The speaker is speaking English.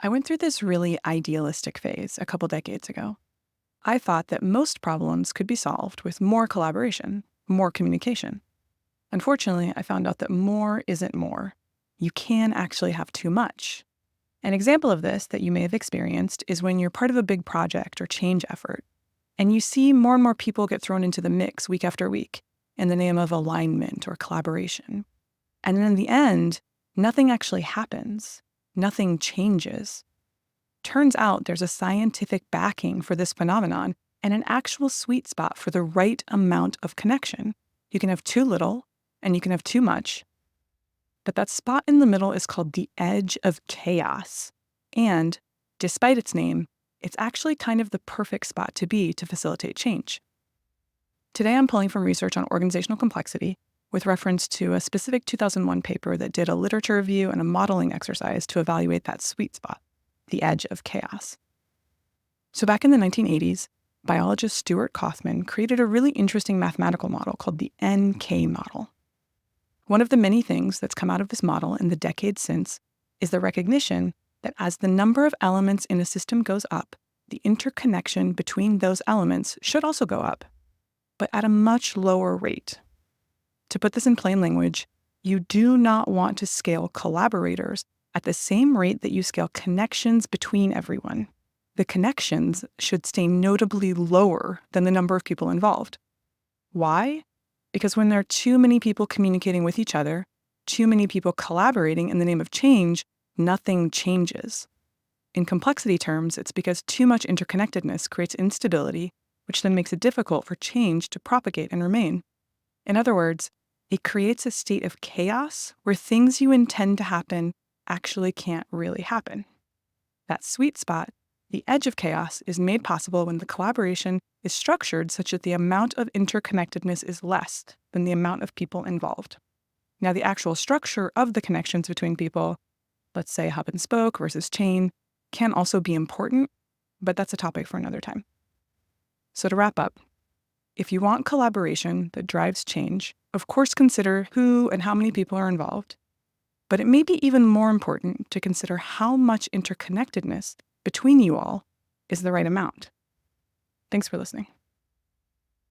I went through this really idealistic phase a couple decades ago. I thought that most problems could be solved with more collaboration, more communication. Unfortunately, I found out that more isn't more. You can actually have too much. An example of this that you may have experienced is when you're part of a big project or change effort, and you see more and more people get thrown into the mix week after week in the name of alignment or collaboration. And then in the end, nothing actually happens. Nothing changes. Turns out there's a scientific backing for this phenomenon and an actual sweet spot for the right amount of connection. You can have too little and you can have too much. But that spot in the middle is called the edge of chaos. And despite its name, it's actually kind of the perfect spot to be to facilitate change. Today, I'm pulling from research on organizational complexity with reference to a specific 2001 paper that did a literature review and a modeling exercise to evaluate that sweet spot, the edge of chaos. So back in the 1980s, biologist Stuart Kauffman created a really interesting mathematical model called the NK model. One of the many things that's come out of this model in the decades since is the recognition that as the number of elements in a system goes up, the interconnection between those elements should also go up, but at a much lower rate. To put this in plain language, you do not want to scale collaborators at the same rate that you scale connections between everyone. The connections should stay notably lower than the number of people involved. Why? Because when there are too many people communicating with each other, too many people collaborating in the name of change, nothing changes. In complexity terms, it's because too much interconnectedness creates instability, which then makes it difficult for change to propagate and remain. In other words, it creates a state of chaos where things you intend to happen actually can't really happen. That sweet spot, the edge of chaos, is made possible when the collaboration is structured such that the amount of interconnectedness is less than the amount of people involved. Now, the actual structure of the connections between people, let's say hub and spoke versus chain, can also be important, but that's a topic for another time. So to wrap up, if you want collaboration that drives change, of course consider who and how many people are involved. But it may be even more important to consider how much interconnectedness between you all is the right amount. Thanks for listening.